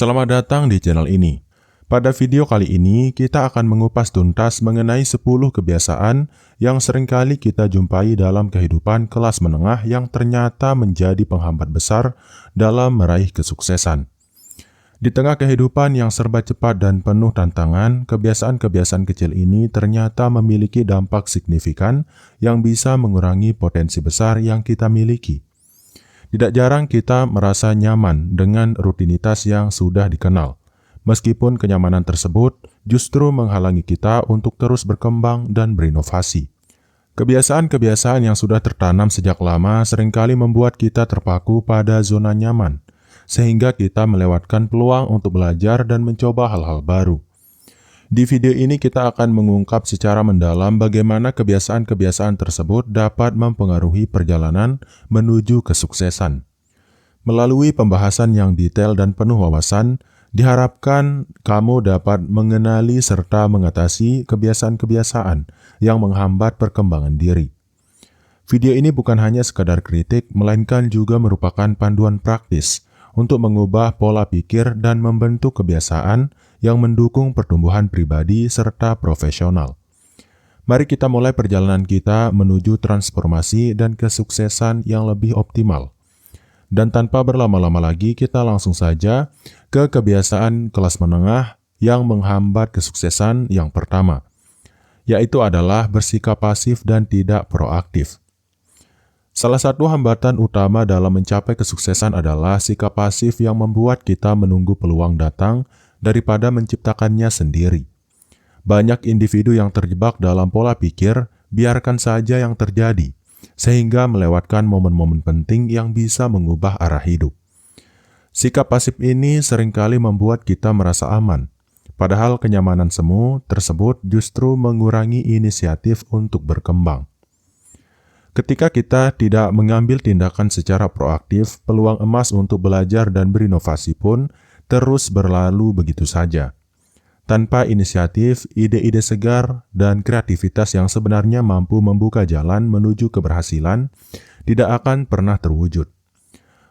Selamat datang di channel ini. Pada video kali ini, kita akan mengupas tuntas mengenai 10 kebiasaan yang seringkali kita jumpai dalam kehidupan kelas menengah yang ternyata menjadi penghambat besar dalam meraih kesuksesan. Di tengah kehidupan yang serba cepat dan penuh tantangan, kebiasaan-kebiasaan kecil ini ternyata memiliki dampak signifikan yang bisa mengurangi potensi besar yang kita miliki. Tidak jarang kita merasa nyaman dengan rutinitas yang sudah dikenal, meskipun kenyamanan tersebut justru menghalangi kita untuk terus berkembang dan berinovasi. Kebiasaan-kebiasaan yang sudah tertanam sejak lama seringkali membuat kita terpaku pada zona nyaman, sehingga kita melewatkan peluang untuk belajar dan mencoba hal-hal baru. Di video ini kita akan mengungkap secara mendalam bagaimana kebiasaan-kebiasaan tersebut dapat mempengaruhi perjalanan menuju kesuksesan. Melalui pembahasan yang detail dan penuh wawasan, diharapkan kamu dapat mengenali serta mengatasi kebiasaan-kebiasaan yang menghambat perkembangan diri. Video ini bukan hanya sekadar kritik, melainkan juga merupakan panduan praktis untuk mengubah pola pikir dan membentuk kebiasaan yang mendukung pertumbuhan pribadi serta profesional. Mari kita mulai perjalanan kita menuju transformasi dan kesuksesan yang lebih optimal. Dan tanpa berlama-lama lagi, kita langsung saja ke kebiasaan kelas menengah yang menghambat kesuksesan yang pertama, yaitu adalah bersikap pasif dan tidak proaktif. Salah satu hambatan utama dalam mencapai kesuksesan adalah sikap pasif yang membuat kita menunggu peluang datang daripada menciptakannya sendiri. Banyak individu yang terjebak dalam pola pikir, biarkan saja yang terjadi, sehingga melewatkan momen-momen penting yang bisa mengubah arah hidup. Sikap pasif ini seringkali membuat kita merasa aman, padahal kenyamanan semu tersebut justru mengurangi inisiatif untuk berkembang. Ketika kita tidak mengambil tindakan secara proaktif, peluang emas untuk belajar dan berinovasi pun terus berlalu begitu saja. Tanpa inisiatif, ide-ide segar, dan kreativitas yang sebenarnya mampu membuka jalan menuju keberhasilan tidak akan pernah terwujud.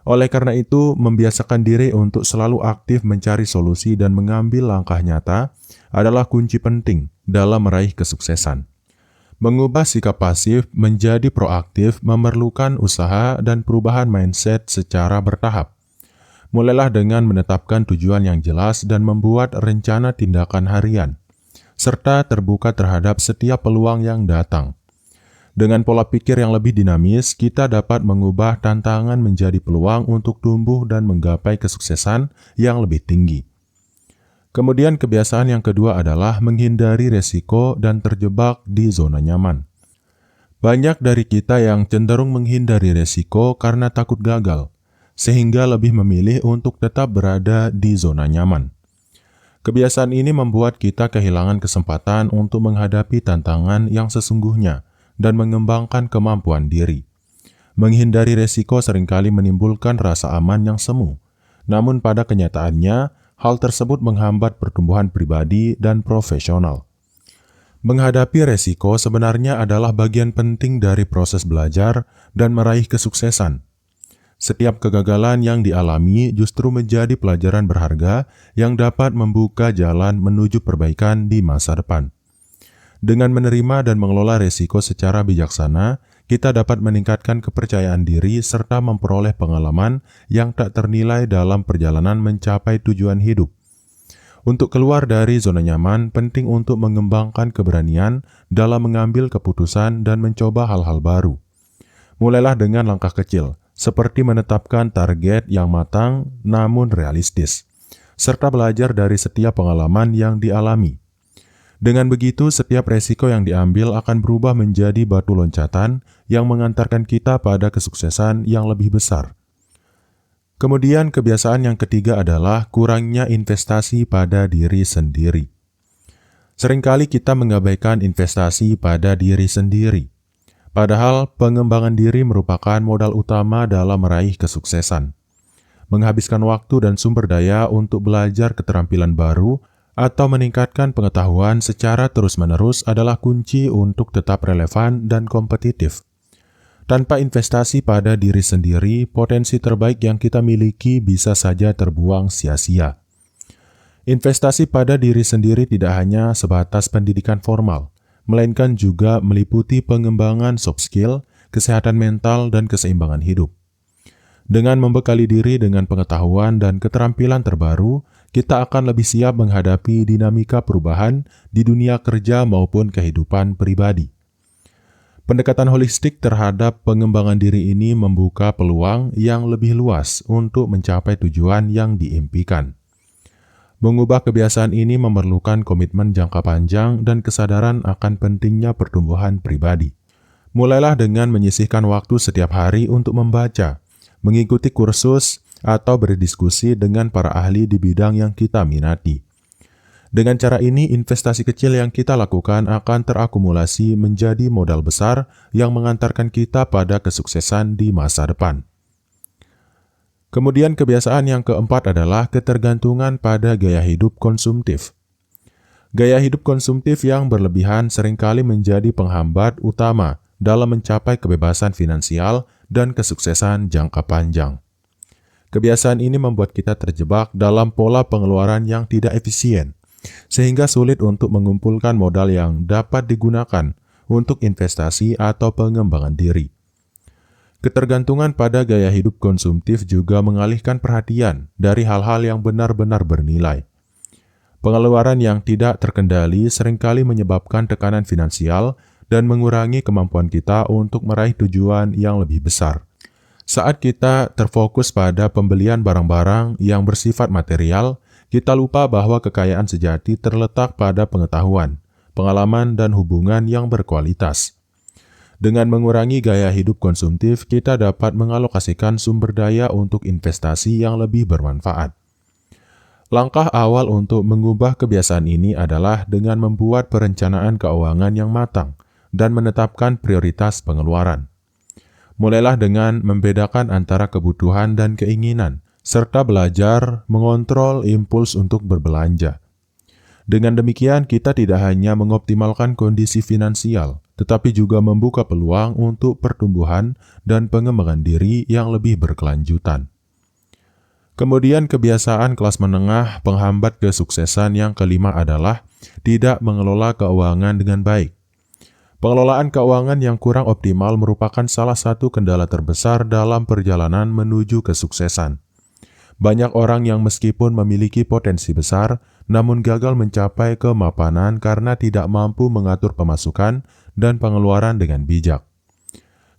Oleh karena itu, membiasakan diri untuk selalu aktif mencari solusi dan mengambil langkah nyata adalah kunci penting dalam meraih kesuksesan. Mengubah sikap pasif menjadi proaktif memerlukan usaha dan perubahan mindset secara bertahap. Mulailah dengan menetapkan tujuan yang jelas dan membuat rencana tindakan harian, serta terbuka terhadap setiap peluang yang datang. Dengan pola pikir yang lebih dinamis, kita dapat mengubah tantangan menjadi peluang untuk tumbuh dan menggapai kesuksesan yang lebih tinggi. Kemudian kebiasaan yang kedua adalah menghindari resiko dan terjebak di zona nyaman. Banyak dari kita yang cenderung menghindari resiko karena takut gagal, sehingga lebih memilih untuk tetap berada di zona nyaman. Kebiasaan ini membuat kita kehilangan kesempatan untuk menghadapi tantangan yang sesungguhnya dan mengembangkan kemampuan diri. Menghindari resiko seringkali menimbulkan rasa aman yang semu, namun pada kenyataannya, hal tersebut menghambat pertumbuhan pribadi dan profesional. Menghadapi resiko sebenarnya adalah bagian penting dari proses belajar dan meraih kesuksesan. Setiap kegagalan yang dialami justru menjadi pelajaran berharga yang dapat membuka jalan menuju perbaikan di masa depan. Dengan menerima dan mengelola risiko secara bijaksana, kita dapat meningkatkan kepercayaan diri serta memperoleh pengalaman yang tak ternilai dalam perjalanan mencapai tujuan hidup. Untuk keluar dari zona nyaman, penting untuk mengembangkan keberanian dalam mengambil keputusan dan mencoba hal-hal baru. Mulailah dengan langkah kecil, seperti menetapkan target yang matang namun realistis, serta belajar dari setiap pengalaman yang dialami. Dengan begitu, setiap resiko yang diambil akan berubah menjadi batu loncatan yang mengantarkan kita pada kesuksesan yang lebih besar. Kemudian kebiasaan yang ketiga adalah kurangnya investasi pada diri sendiri. Seringkali kita mengabaikan investasi pada diri sendiri. Padahal pengembangan diri merupakan modal utama dalam meraih kesuksesan. Menghabiskan waktu dan sumber daya untuk belajar keterampilan baru atau meningkatkan pengetahuan secara terus-menerus adalah kunci untuk tetap relevan dan kompetitif. Tanpa investasi pada diri sendiri, potensi terbaik yang kita miliki bisa saja terbuang sia-sia. Investasi pada diri sendiri tidak hanya sebatas pendidikan formal, melainkan juga meliputi pengembangan soft skill, kesehatan mental, dan keseimbangan hidup. Dengan membekali diri dengan pengetahuan dan keterampilan terbaru, kita akan lebih siap menghadapi dinamika perubahan di dunia kerja maupun kehidupan pribadi. Pendekatan holistik terhadap pengembangan diri ini membuka peluang yang lebih luas untuk mencapai tujuan yang diimpikan. Mengubah kebiasaan ini memerlukan komitmen jangka panjang dan kesadaran akan pentingnya pertumbuhan pribadi. Mulailah dengan menyisihkan waktu setiap hari untuk membaca, mengikuti kursus, atau berdiskusi dengan para ahli di bidang yang kita minati. Dengan cara ini, investasi kecil yang kita lakukan akan terakumulasi menjadi modal besar yang mengantarkan kita pada kesuksesan di masa depan. Kemudian kebiasaan yang keempat adalah ketergantungan pada gaya hidup konsumtif. Gaya hidup konsumtif yang berlebihan seringkali menjadi penghambat utama dalam mencapai kebebasan finansial dan kesuksesan jangka panjang. Kebiasaan ini membuat kita terjebak dalam pola pengeluaran yang tidak efisien, sehingga sulit untuk mengumpulkan modal yang dapat digunakan untuk investasi atau pengembangan diri. Ketergantungan pada gaya hidup konsumtif juga mengalihkan perhatian dari hal-hal yang benar-benar bernilai. Pengeluaran yang tidak terkendali seringkali menyebabkan tekanan finansial dan mengurangi kemampuan kita untuk meraih tujuan yang lebih besar. Saat kita terfokus pada pembelian barang-barang yang bersifat material, kita lupa bahwa kekayaan sejati terletak pada pengetahuan, pengalaman, dan hubungan yang berkualitas. Dengan mengurangi gaya hidup konsumtif, kita dapat mengalokasikan sumber daya untuk investasi yang lebih bermanfaat. Langkah awal untuk mengubah kebiasaan ini adalah dengan membuat perencanaan keuangan yang matang dan menetapkan prioritas pengeluaran. Mulailah dengan membedakan antara kebutuhan dan keinginan, serta belajar mengontrol impuls untuk berbelanja. Dengan demikian, kita tidak hanya mengoptimalkan kondisi finansial, tetapi juga membuka peluang untuk pertumbuhan dan pengembangan diri yang lebih berkelanjutan. Kemudian kebiasaan kelas menengah penghambat kesuksesan yang kelima adalah tidak mengelola keuangan dengan baik. Pengelolaan keuangan yang kurang optimal merupakan salah satu kendala terbesar dalam perjalanan menuju kesuksesan. Banyak orang yang meskipun memiliki potensi besar, namun gagal mencapai kemapanan karena tidak mampu mengatur pemasukan dan pengeluaran dengan bijak.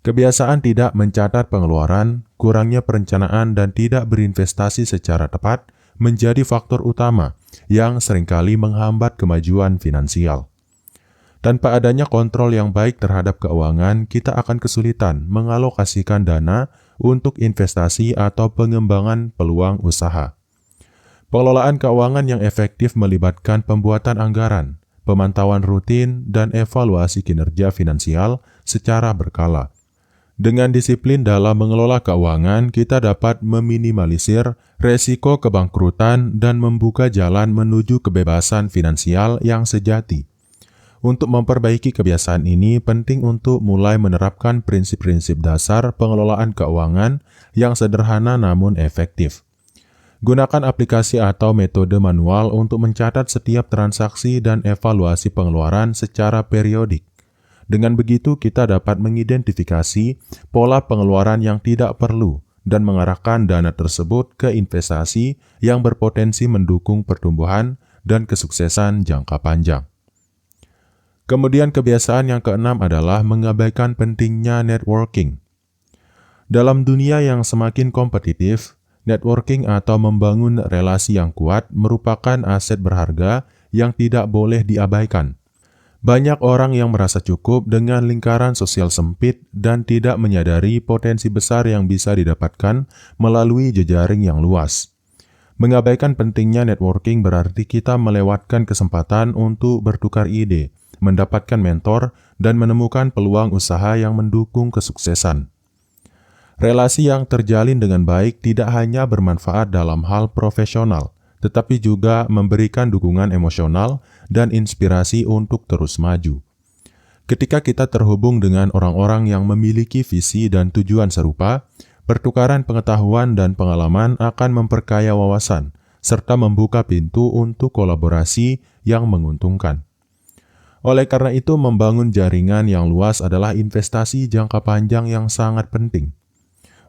Kebiasaan tidak mencatat pengeluaran, kurangnya perencanaan, dan tidak berinvestasi secara tepat menjadi faktor utama yang seringkali menghambat kemajuan finansial. Tanpa adanya kontrol yang baik terhadap keuangan, kita akan kesulitan mengalokasikan dana untuk investasi atau pengembangan peluang usaha. Pengelolaan keuangan yang efektif melibatkan pembuatan anggaran, pemantauan rutin, dan evaluasi kinerja finansial secara berkala. Dengan disiplin dalam mengelola keuangan, kita dapat meminimalisir resiko kebangkrutan dan membuka jalan menuju kebebasan finansial yang sejati. Untuk memperbaiki kebiasaan ini, penting untuk mulai menerapkan prinsip-prinsip dasar pengelolaan keuangan yang sederhana namun efektif. Gunakan aplikasi atau metode manual untuk mencatat setiap transaksi dan evaluasi pengeluaran secara periodik. Dengan begitu, kita dapat mengidentifikasi pola pengeluaran yang tidak perlu dan mengarahkan dana tersebut ke investasi yang berpotensi mendukung pertumbuhan dan kesuksesan jangka panjang. Kemudian kebiasaan yang keenam adalah mengabaikan pentingnya networking. Dalam dunia yang semakin kompetitif, networking atau membangun relasi yang kuat merupakan aset berharga yang tidak boleh diabaikan. Banyak orang yang merasa cukup dengan lingkaran sosial sempit dan tidak menyadari potensi besar yang bisa didapatkan melalui jejaring yang luas. Mengabaikan pentingnya networking berarti kita melewatkan kesempatan untuk bertukar ide, mendapatkan mentor, dan menemukan peluang usaha yang mendukung kesuksesan. Relasi yang terjalin dengan baik tidak hanya bermanfaat dalam hal profesional, tetapi juga memberikan dukungan emosional dan inspirasi untuk terus maju. Ketika kita terhubung dengan orang-orang yang memiliki visi dan tujuan serupa, pertukaran pengetahuan dan pengalaman akan memperkaya wawasan, serta membuka pintu untuk kolaborasi yang menguntungkan. Oleh karena itu, membangun jaringan yang luas adalah investasi jangka panjang yang sangat penting.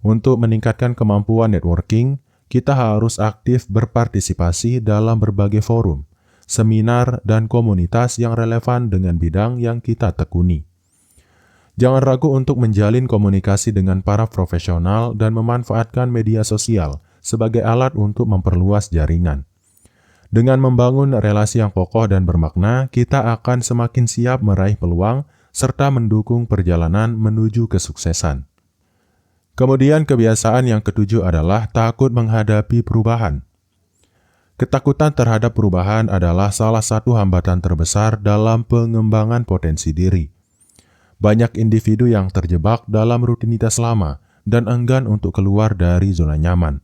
Untuk meningkatkan kemampuan networking, kita harus aktif berpartisipasi dalam berbagai forum, seminar, dan komunitas yang relevan dengan bidang yang kita tekuni. Jangan ragu untuk menjalin komunikasi dengan para profesional dan memanfaatkan media sosial sebagai alat untuk memperluas jaringan. Dengan membangun relasi yang kokoh dan bermakna, kita akan semakin siap meraih peluang serta mendukung perjalanan menuju kesuksesan. Kemudian kebiasaan yang ketujuh adalah takut menghadapi perubahan. Ketakutan terhadap perubahan adalah salah satu hambatan terbesar dalam pengembangan potensi diri. Banyak individu yang terjebak dalam rutinitas lama dan enggan untuk keluar dari zona nyaman,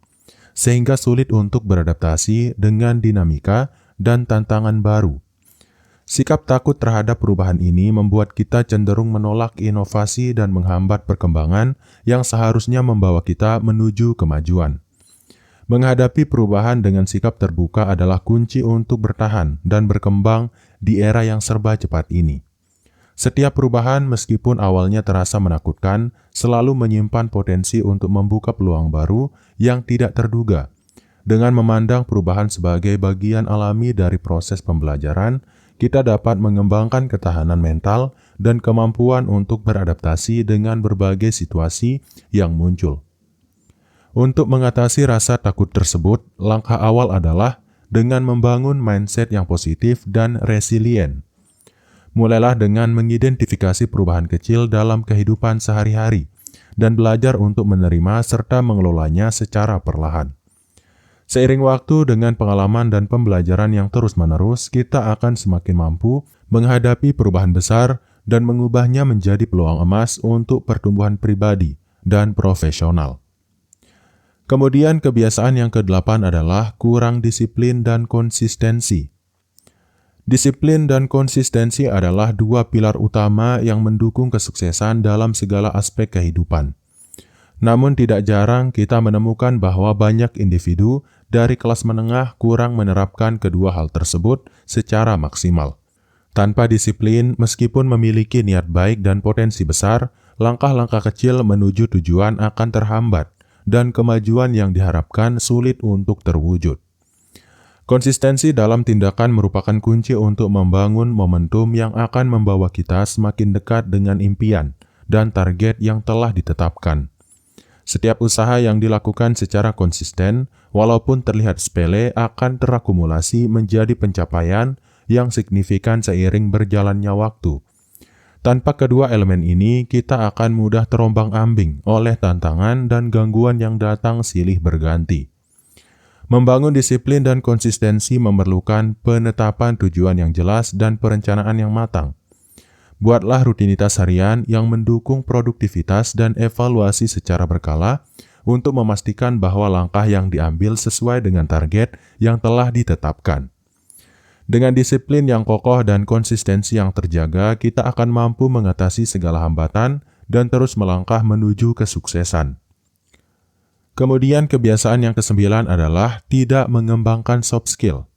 sehingga sulit untuk beradaptasi dengan dinamika dan tantangan baru. Sikap takut terhadap perubahan ini membuat kita cenderung menolak inovasi dan menghambat perkembangan yang seharusnya membawa kita menuju kemajuan. Menghadapi perubahan dengan sikap terbuka adalah kunci untuk bertahan dan berkembang di era yang serba cepat ini. Setiap perubahan, meskipun awalnya terasa menakutkan, selalu menyimpan potensi untuk membuka peluang baru yang tidak terduga. Dengan memandang perubahan sebagai bagian alami dari proses pembelajaran, kita dapat mengembangkan ketahanan mental dan kemampuan untuk beradaptasi dengan berbagai situasi yang muncul. Untuk mengatasi rasa takut tersebut, langkah awal adalah dengan membangun mindset yang positif dan resilient. Mulailah dengan mengidentifikasi perubahan kecil dalam kehidupan sehari-hari dan belajar untuk menerima serta mengelolanya secara perlahan. Seiring waktu dengan pengalaman dan pembelajaran yang terus-menerus, kita akan semakin mampu menghadapi perubahan besar dan mengubahnya menjadi peluang emas untuk pertumbuhan pribadi dan profesional. Kemudian kebiasaan yang ke-8 adalah kurang disiplin dan konsistensi. Disiplin dan konsistensi adalah dua pilar utama yang mendukung kesuksesan dalam segala aspek kehidupan. Namun tidak jarang kita menemukan bahwa banyak individu dari kelas menengah kurang menerapkan kedua hal tersebut secara maksimal. Tanpa disiplin, meskipun memiliki niat baik dan potensi besar, langkah-langkah kecil menuju tujuan akan terhambat dan kemajuan yang diharapkan sulit untuk terwujud. Konsistensi dalam tindakan merupakan kunci untuk membangun momentum yang akan membawa kita semakin dekat dengan impian dan target yang telah ditetapkan. Setiap usaha yang dilakukan secara konsisten, walaupun terlihat sepele, akan terakumulasi menjadi pencapaian yang signifikan seiring berjalannya waktu. Tanpa kedua elemen ini, kita akan mudah terombang-ambing oleh tantangan dan gangguan yang datang silih berganti. Membangun disiplin dan konsistensi memerlukan penetapan tujuan yang jelas dan perencanaan yang matang. Buatlah rutinitas harian yang mendukung produktivitas dan evaluasi secara berkala untuk memastikan bahwa langkah yang diambil sesuai dengan target yang telah ditetapkan. Dengan disiplin yang kokoh dan konsistensi yang terjaga, kita akan mampu mengatasi segala hambatan dan terus melangkah menuju kesuksesan. Kemudian kebiasaan yang ke-9 adalah tidak mengembangkan soft skill.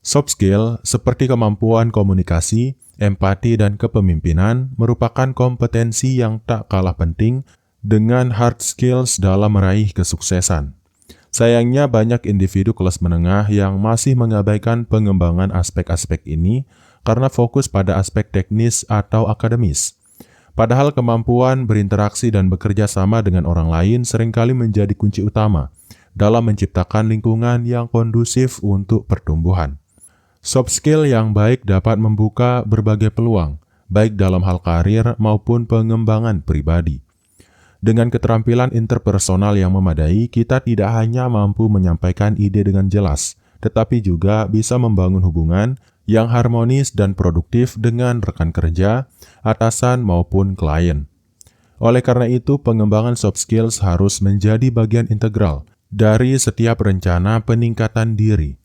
Soft skill seperti kemampuan komunikasi, empati, dan kepemimpinan merupakan kompetensi yang tak kalah penting dengan hard skills dalam meraih kesuksesan. Sayangnya banyak individu kelas menengah yang masih mengabaikan pengembangan aspek-aspek ini karena fokus pada aspek teknis atau akademis. Padahal kemampuan berinteraksi dan bekerja sama dengan orang lain seringkali menjadi kunci utama dalam menciptakan lingkungan yang kondusif untuk pertumbuhan. Soft skill yang baik dapat membuka berbagai peluang, baik dalam hal karir maupun pengembangan pribadi. Dengan keterampilan interpersonal yang memadai, kita tidak hanya mampu menyampaikan ide dengan jelas, tetapi juga bisa membangun hubungan yang harmonis dan produktif dengan rekan kerja, atasan maupun klien. Oleh karena itu, pengembangan soft skills harus menjadi bagian integral dari setiap rencana peningkatan diri.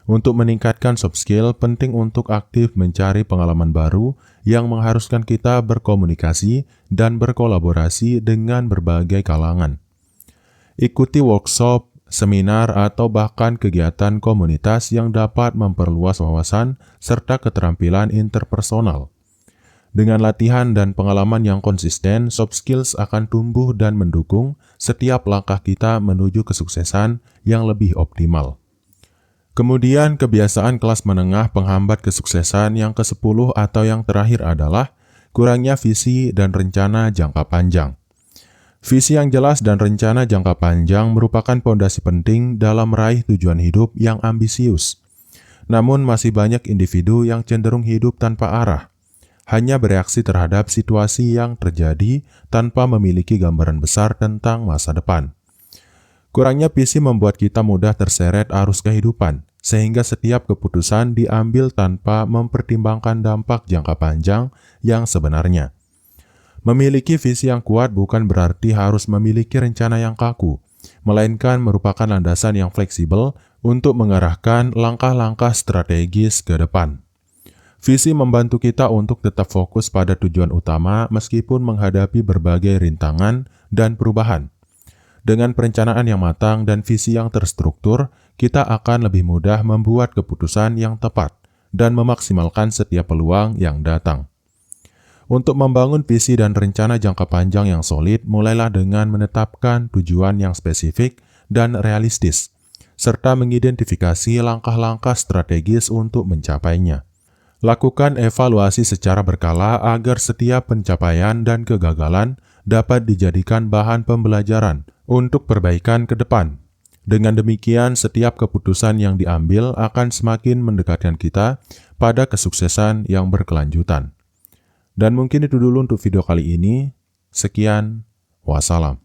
Untuk meningkatkan soft skill, penting untuk aktif mencari pengalaman baru yang mengharuskan kita berkomunikasi dan berkolaborasi dengan berbagai kalangan. Ikuti workshop, seminar, atau bahkan kegiatan komunitas yang dapat memperluas wawasan serta keterampilan interpersonal. Dengan latihan dan pengalaman yang konsisten, soft skills akan tumbuh dan mendukung setiap langkah kita menuju kesuksesan yang lebih optimal. Kemudian, kebiasaan kelas menengah penghambat kesuksesan yang ke-10 atau yang terakhir adalah kurangnya visi dan rencana jangka panjang. Visi yang jelas dan rencana jangka panjang merupakan pondasi penting dalam meraih tujuan hidup yang ambisius. Namun, masih banyak individu yang cenderung hidup tanpa arah, hanya bereaksi terhadap situasi yang terjadi tanpa memiliki gambaran besar tentang masa depan. Kurangnya visi membuat kita mudah terseret arus kehidupan, sehingga setiap keputusan diambil tanpa mempertimbangkan dampak jangka panjang yang sebenarnya. Memiliki visi yang kuat bukan berarti harus memiliki rencana yang kaku, melainkan merupakan landasan yang fleksibel untuk mengarahkan langkah-langkah strategis ke depan. Visi membantu kita untuk tetap fokus pada tujuan utama meskipun menghadapi berbagai rintangan dan perubahan. Dengan perencanaan yang matang dan visi yang terstruktur, kita akan lebih mudah membuat keputusan yang tepat dan memaksimalkan setiap peluang yang datang. Untuk membangun visi dan rencana jangka panjang yang solid, mulailah dengan menetapkan tujuan yang spesifik dan realistis, serta mengidentifikasi langkah-langkah strategis untuk mencapainya. Lakukan evaluasi secara berkala agar setiap pencapaian dan kegagalan dapat dijadikan bahan pembelajaran untuk perbaikan ke depan. Dengan demikian, setiap keputusan yang diambil akan semakin mendekatkan kita pada kesuksesan yang berkelanjutan. Dan mungkin itu dulu untuk video kali ini. Sekian, wassalam.